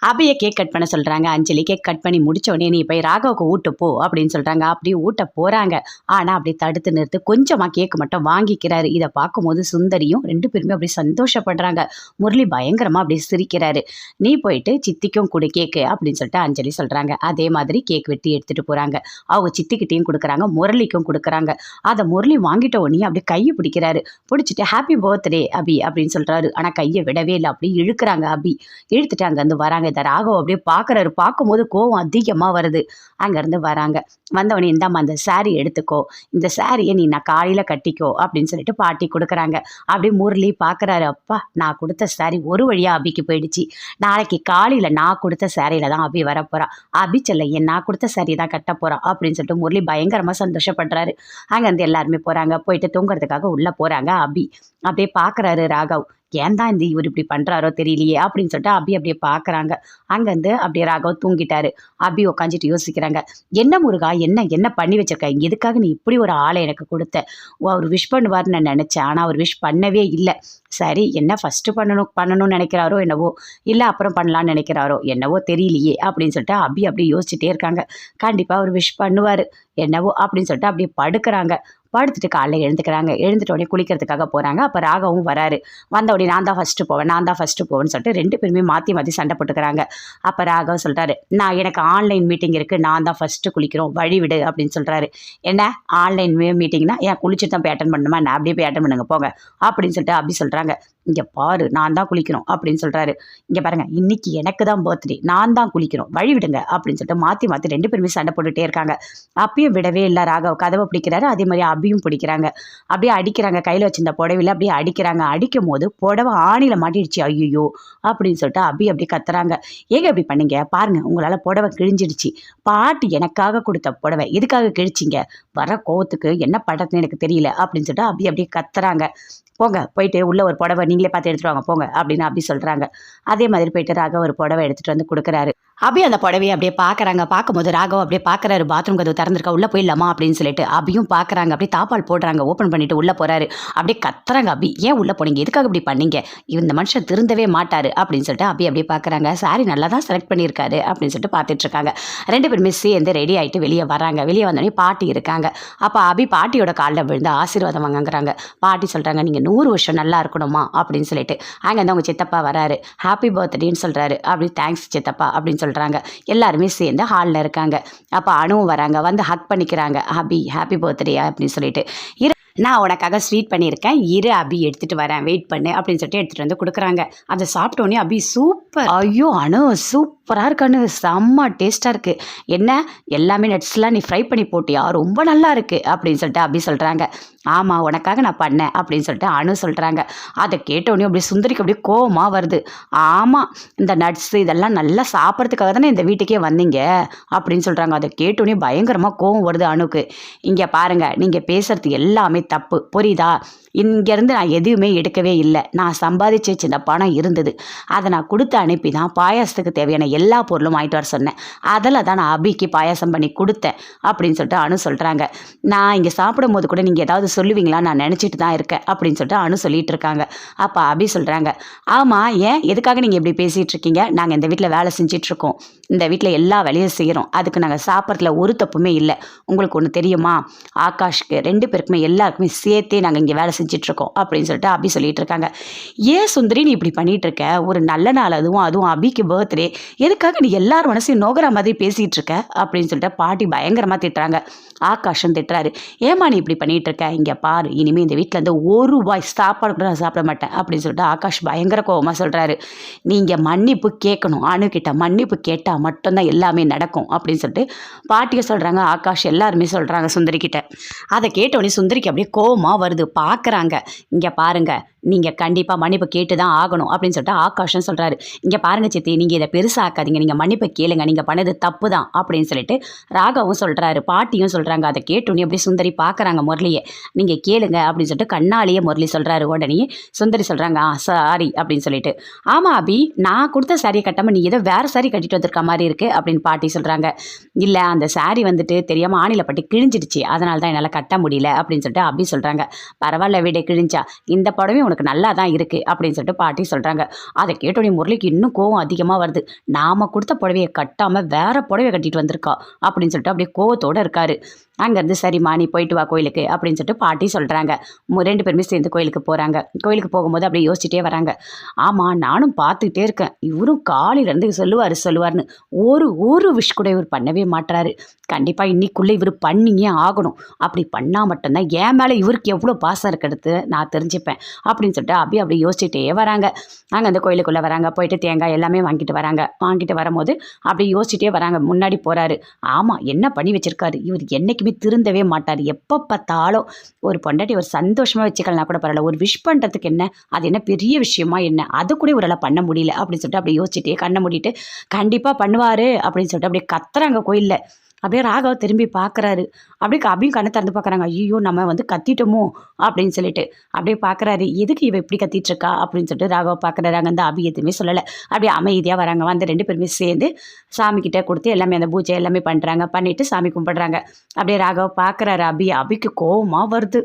அபியை cake cut பண்ண சொல்கிறாங்க. அஞ்சலி cake cut பண்ணி முடிச்சோடனே நீ போய் ராகவுக்கு ஊட்டு போ அப்படின்னு சொல்கிறாங்க. அப்படி ஊட்ட போகிறாங்க. ஆனால் அப்படி தடுத்து நிறுத்து கொஞ்சமாக கேக்கு மட்டும் வாங்கிக்கிறாரு. இதை பார்க்கும்போது சுந்தரியும் 2 பேருமே அப்படி சந்தோஷப்படுறாங்க. முரளி பயங்கரமாக அப்படி சிரிக்கிறாரு. நீ போயிட்டு சித்திக்கும் கொடு கேக்கு அப்படின்னு சொல்லிட்டு அஞ்சலி சொல்கிறாங்க. அதே மாதிரி கேக் வெட்டி எடுத்துகிட்டு போகிறாங்க. அவங்க சித்திக்கிட்டையும் கொடுக்குறாங்க, முரளிக்கும் கொடுக்குறாங்க. அதை முரளி வாங்கிட்ட உடனே அப்படி கையை பிடிக்கிறாரு. பிடிச்சிட்டு ஹாப்பி பர்த்டே அபி அப்படின்னு சொல்கிறாரு. ஆனால் கையை விடவே இல்லை. அப்படி இழுக்கிறாங்க. அபி இழுத்துட்டு அங்கேருந்து வராங்க. இந்த ராகவ் அப்படியே பார்க்குறாரு. பார்க்கும்போது கோவம் அதிகமாக வருது. அங்கேருந்து வராங்க. வந்தவொடனே இந்தாம்மா அந்த சாரீ எடுத்துக்கோ, இந்த சாரியை நீ நான் காலையில் கட்டிக்கோ அப்படின்னு சொல்லிட்டு பாட்டி கொடுக்குறாங்க. அப்படியே முரளி பார்க்குறாரு. அப்பா நான் கொடுத்த சாரி ஒரு வழியாக அபிக்கு போயிடுச்சு. நாளைக்கு காலையில் நான் கொடுத்த சாரியில் தான் அபி வரப்போகிறா. அபி செல்லையன் நான் கொடுத்த சாரி தான் கட்ட போகிறா அப்படின்னு சொல்லிட்டு முரளி பயங்கரமாக சந்தோஷப்படுறாரு. அங்கேருந்து எல்லாருமே போகிறாங்க. போயிட்டு தூங்குறதுக்காக உள்ளே போகிறாங்க. அபி அப்படியே பார்க்குறாரு ராகவ். ஏன் தான் இவர் இப்படி பண்ணுறாரோ தெரியலையே அப்படின்னு சொல்லிட்டு அபி அப்படியே பார்க்குறாங்க. அங்கேருந்து அப்படியே ராகவ் தூங்கிட்டாரு. அபி உட்காந்துட்டு யோசிக்கிறாங்க. என்ன முருகா என்ன பண்ணி வச்சிருக்க, எதுக்காக நீ இப்படி ஒரு ஆளை எனக்கு கொடுத்த? அவர் விஷ் பண்ணுவார்னு நான் நினச்சேன். ஆனால் அவர் விஷ் பண்ணவே இல்லை. சரி என்ன ஃபஸ்ட்டு பண்ணணும்னு நினைக்கிறாரோ என்னவோ, இல்லை அப்புறம் பண்ணலான்னு நினைக்கிறாரோ என்னவோ தெரியலையே அப்படின்னு சொல்லிட்டு அபி அப்படியே யோசிச்சுட்டே இருக்காங்க. கண்டிப்பாக அவர் விஷ் பண்ணுவார் என்னவோ அப்படின்னு சொல்லிட்டு அப்படியே படுக்கிறாங்க. படுத்துட்டு காலையில் எழுந்துக்கிறாங்க. எழுந்துட்ட உடனே குளிக்கிறதுக்காக போகிறாங்க. அப்போ ராகவும் வராரு. வந்த உடனே நான் தான் ஃபஸ்ட்டு போவேன்னு சொல்லிட்டு 2 பேருமே மாற்றி சண்டை போட்டுக்கிறாங்க. அப்போ ராகவ் சொல்கிறாரு, எனக்கு ஆன்லைன் மீட்டிங் இருக்குது, நான் தான் ஃபஸ்ட்டு குளிக்கிறோம், வழி விடு அப்படின்னு சொல்கிறாரு. என்ன ஆன்லைன் மீட்டிங்னா ஏன் குளிச்சுட்டு தான் போய் அட்டன் பண்ணணுமா? நான் அப்படியே போய் அட்டன் பண்ணுங்க போங்க அப்படின்னு சொல்லிட்டு அப்படி சொல்கிறாங்க. இங்கே பாரு நான் தான் குளிக்கணும் அப்படின்னு சொல்கிறாரு. இங்கே பாருங்கள் இன்னைக்கு எனக்கு தான் பர்த்டே, நான் தான் குளிக்கணும், வழி விடுங்க அப்படின்னு சொல்லிட்டு மாற்றி 2 பேருமே சண்டை போட்டுகிட்டே இருக்காங்க. அப்பயும் விடவே இல்லை. ராகவ் கதவை பிடிக்கிறாரு. அதே மாதிரி அபியும் பிடிக்கிறாங்க. அப்படியே அடிக்கிறாங்க. கையில் வச்சிருந்த புடவையில் அப்படியே அடிக்கிறாங்க. அடிக்கும் போது புடவை ஆணியில் மாட்டிடுச்சு. ஐயோ அப்படின்னு சொல்லிட்டு அபி அப்படி கத்துறாங்க. ஏங்க அப்படி பண்ணீங்க பாருங்க, உங்களால் புடவை கிழிஞ்சிடுச்சு. பாட்டி எனக்காக கொடுத்த புடவை எதுக்காக கிழிச்சிங்க? வர கோவத்துக்கு என்ன பண்ணுறதுன்னு எனக்கு தெரியல அப்படின்னு சொல்லிட்டு அபி அப்படியே கத்துறாங்க. போங்க போயிட்டு உள்ள ஒரு புடவை நீங்களே பார்த்து எடுத்துட்டு வாங்க போங்க அப்படின்னு அப்படி சொல்கிறாங்க. அதே மாதிரி போயிட்டு ராகவ் ஒரு புடவை எடுத்துகிட்டு வந்து கொடுக்குறாரு. அபி அந்த புடவையை அப்படியே பார்க்குறாங்க. பார்க்கும்போது ராகவ் அப்படியே பார்க்குறாரு. பாத்ரூம் கதவு திறந்துருக்கா, உள்ளே போயிடலாமா அப்படின்னு சொல்லிட்டு அபியும் பார்க்குறாங்க. அப்படியே தாப்பால் போடுறாங்க. ஓப்பன் பண்ணிட்டு உள்ளே போகிறாரு. அப்படியே கத்துறாங்க. அபி ஏன் உள்ளே போனீங்க, எதுக்காக இப்படி பண்ணீங்க, இந்த மனுஷன் திருந்தவே மாட்டார் அப்படின்னு சொல்லிட்டு அபி அப்படியே பார்க்குறாங்க. சாரி நல்லா தான் செலக்ட் பண்ணியிருக்காரு அப்படின்னு சொல்லிட்டு பார்த்துட்டு இருக்காங்க. 2 பேருமே சேர்ந்து ரெடி ஆகிட்டு வெளியே வராங்க. வெளியே வந்தோடனே பாட்டி இருக்காங்க. அப்போ அபி பாட்டியோட காலில் விழுந்து ஆசீர்வாதம் வாங்குறாங்க. பாட்டி சொல்கிறாங்க, நீங்கள் 100 வருஷம் நல்லா இருக்கணுமா அப்படின்னு சொல்லிட்டு. அங்கேருந்து அவங்க சித்தப்பா வராரு. ஹாப்பி பர்த்டேன்னு சொல்கிறாரு. அப்படி தேங்க்ஸ் சித்தப்பா அப்படின்னு சொல்கிறாங்க. எல்லாருமே சேர்ந்து ஹாலில் இருக்காங்க. அப்போ அணுவும் வராங்க. வந்து ஹக் பண்ணிக்கிறாங்க. அபி ஹாப்பி பர்த்டே அப்படின்னு சொல்லிட்டு. நான் உனக்காக ஸ்வீட் பண்ணியிருக்கேன், இரு அபி எடுத்துகிட்டு வரேன், வெயிட் பண்ணு அப்படின்னு சொல்லிட்டு எடுத்துகிட்டு வந்து கொடுக்குறாங்க. அதை சாப்பிட்டோன்னே அபி சூப்பர், ஐயோ அனு சூப்பராக இருக்கானு, செம்ம டேஸ்ட்டாக இருக்குது, என்ன எல்லாமே நட்ஸ்லாம் நீ ஃப்ரை பண்ணி போட்டியா, ரொம்ப நல்லா இருக்குது அப்படின்னு சொல்லிட்டு அபி சொல்கிறாங்க. ஆமாம் உனக்காக நான் பண்ணேன் அப்படின்னு சொல்லிட்டு அனு சொல்கிறாங்க. அதை கேட்டோடனே அப்படியே சுந்தரிக்கு அப்படியே கோவமாக வருது. ஆமாம் இந்த நட்ஸு இதெல்லாம் நல்லா சாப்பிட்றதுக்காக தானே இந்த வீட்டுக்கே வந்தீங்க அப்படின்னு சொல்கிறாங்க. அதை கேட்டோடனே பயங்கரமாக கோவம் வருது அனுக்கு. இங்கே பாருங்கள் நீங்கள் பேசுகிறது எல்லாமே தப்பு, புரியுதா? இங்கேருந்து நான் எதுவுமே எடுக்கவே இல்லை. நான் சம்பாதிச்சு வச்சிருந்த பணம் இருந்தது, அதை நான் கொடுத்து அனுப்பி தான் பாயாசத்துக்கு தேவையான எல்லா பொருளும் வாங்கிட்டு வர சொன்னேன். அதில் தான் நான் அபிக்கு பாயாசம் பண்ணி கொடுத்தேன் அப்படின்னு சொல்லிட்டு அனு சொல்கிறாங்க. நான் இங்கே சாப்பிடும் போது கூட நீங்கள் ஏதாவது சொல்லுவீங்களா நான் நினச்சிட்டு தான் இருக்கேன் அப்படின்னு சொல்லிட்டு அனு சொல்லிட்டு இருக்காங்க. அப்போ அபி சொல்கிறாங்க, ஆமாம் ஏன் எதுக்காக நீங்கள் இப்படி பேசிகிட்டு இருக்கீங்க? நாங்கள் இந்த வீட்டில் வேலை செஞ்சிட்ருக்கோம், இந்த வீட்டில் எல்லா வேலையும் செய்கிறோம், அதுக்கு நாங்கள் சாப்பிட்றதுல ஒரு தப்புமே இல்லை. உங்களுக்கு ஒன்று தெரியுமா, ஆகாஷ்க்கு 2 பேருக்குமே எல்லாருக்குமே சேர்த்தே நாங்கள் இங்கே வேலை செஞ்சிட்ருக்கோம் அப்படின்னு சொல்லிட்டு அபி சொல்லிட்டு இருக்காங்க. ஏன் சுந்தரி நீ இப்படி பண்ணிட்டு இருக்க? ஒரு நல்ல நாள் அதுவும் அபிக்கு பர்த்டே, எதுக்காக நீ எல்லார் மனசையும் நோகிற மாதிரி பேசிகிட்டு இருக்க அப்படின்னு சொல்லிட்டு பாட்டி பயங்கரமாக திட்டுறாங்க. ஆகாஷும் திட்டுறாரு. ஏமா நீ இப்படி பண்ணிட்டு இருக்க? இங்கே பாரு, இனிமேல் இந்த வீட்டில் இருந்து 1 ரூபாய் சாப்பாடு கூட நான் சாப்பிட மாட்டேன் அப்படின்னு சொல்லிட்டு ஆகாஷ் பயங்கர கோவமாக சொல்கிறாரு. நீங்கள் மன்னிப்பு கேட்கணும், அணுக்கிட்ட மன்னிப்பு கேட்டால் மட்டும்தான் எல்லாமே நடக்கும் அப்படின்னு சொல்லிட்டு பாட்டியை சொல்கிறாங்க. ஆகாஷ் எல்லாருமே சொல்கிறாங்க சுந்தரிக்கிட்ட. அதை கேட்டோடனே சுந்தரிக்கு அப்படியே கோவமாக வருது. பார்க்குறாங்க. இங்கே பாருங்கள் நீங்கள் கண்டிப்பாக மன்னிப்பு கேட்டு தான் ஆகணும் அப்படின்னு சொல்லிட்டு ஆகாஷன் சொல்கிறாரு. இங்கே பாருங்கள் சித்தி, நீங்கள் இதை பெருசாக்காதீங்க, நீங்கள் மன்னிப்பை கேளுங்க, நீங்கள் பண்ணது தப்பு தான் அப்படின்னு சொல்லிட்டு ராகவும் சொல்கிறாரு. பாட்டியும் சொல்கிறாங்க. அதை கேட்டோன்னே அப்படியே சுந்தரி பார்க்குறாங்க முரளியை. நீங்கள் கேளுங்க அப்படின்னு சொல்லிட்டு கண்ணாலேயே முரளி சொல்கிறாரு. உடனே சுந்தரி சொல்கிறாங்க, சாரி அப்படின்னு சொல்லிட்டு. ஆமாம் அபி, நான் கொடுத்த சாரியை கட்டாமல் நீ ஏதோ வேறு சாரி கட்டிட்டு வந்திருக்க மாதிரி இருக்குது அப்படின்னு பாட்டி சொல்கிறாங்க. இல்லை அந்த சாரி வந்துட்டு தெரியாமல் ஆணியில் பட்டு கிழிஞ்சிடுச்சு, அதனால தான் என்னால் கட்ட முடியல அப்படின்னு சொல்லிட்டு அபி சொல்கிறாங்க. பரவாயில்ல விட, கிழிஞ்சா இந்த படமே உனக்கு நல்லா தான் இருக்குது அப்படின்னு சொல்லிட்டு பாட்டி சொல்கிறாங்க. அதை கேட்டோடனே முரளிக்கு இன்னும் கோவம் அதிகமாக வருது. நாம் கொடுத்த புடவையை கட்டாமல் வேற புடவையை கட்டிட்டு வந்திருக்கா அப்படின்னு சொல்லிட்டு அப்படியே கோவத்தோடு இருக்காரு. அங்கேருந்து சரிம்மா நீ போயிட்டு வா கோயிலுக்கு அப்படின்னு சொல்லிட்டு பாட்டி சொல்கிறாங்க. 2 பேருமே சேர்ந்து கோயிலுக்கு போகிறாங்க. கோயிலுக்கு போகும்போது அப்படியே யோசிச்சுட்டே வராங்க. ஆமாம் நானும் பார்த்துக்கிட்டே இருக்கேன், இவரும் காலையிலேருந்து சொல்லுவார்னு ஒரு விஷ் கூட இவர் பண்ணவே மாட்டுறாரு. கண்டிப்பாக இன்னைக்குள்ளே இவர் பண்ணியே ஆகணும். அப்படி பண்ணால் மட்டும்தான் என் மேலே இவருக்கு எவ்வளோ பாசம் இருக்கிறது நான் தெரிஞ்சுப்பேன் அப்படின்னு சொல்லிட்டு அப்படி யோசிச்சுட்டே வராங்க. அங்கே அந்த கோயிலுக்குள்ளே வராங்க. போயிட்டு தேங்காய் எல்லாமே வாங்கிட்டு வராங்க. வாங்கிட்டு வரும்போது அப்படி யோசிச்சுட்டே வராங்க. முன்னாடி போகிறாரு. ஆமாம் என்ன பண்ணி வச்சிருக்காரு இவர், என்றைக்குமே திருந்தவே மாட்டார். எப்போ பார்த்தாலும் ஒரு பொண்டாட்டி ஒரு சந்தோஷமாக வச்சுக்கலாம் கூட பரவாயில்ல, ஒரு விஷ் பண்ணுறதுக்கு என்ன அது என்ன பெரிய விஷயமா என்ன, அது கூட இவரால் பண்ண முடியல அப்படின்னு சொல்லிட்டு அப்படியே யோசிச்சுட்டே கண்ணை மூடிட்டு கண்டிப்பாக பண்ணுவார் அப்படின்னு சொல்லிட்டு அப்படியே கத்துறாங்க கோயிலில். அப்படியே ராகவ திரும்பி பார்க்குறாரு. அப்படியும் கண்ணை திறந்து பார்க்குறாங்க. ஐயோ நம்ம வந்து கத்திட்டோமோ அப்படின்னு சொல்லிட்டு அப்படியே பார்க்குறாரு. எதுக்கு இவ இப்படி கத்திட்டு இருக்கா அப்படின்னு சொல்லிட்டு ராகவ பார்க்குறாரு. அங்கே வந்து அபி எதுவுமே சொல்லலை. அப்படியே அமைதியாக வராங்க. வந்து 2 பேருமே சேர்ந்து சாமிக்கிட்ட கொடுத்து எல்லாமே அந்த பூஜை எல்லாமே பண்ணுறாங்க. பண்ணிவிட்டு சாமி கும்பிடுறாங்க. அப்படியே ராகவ பார்க்குறாரு. அபிக்கு கோவமாக வருது.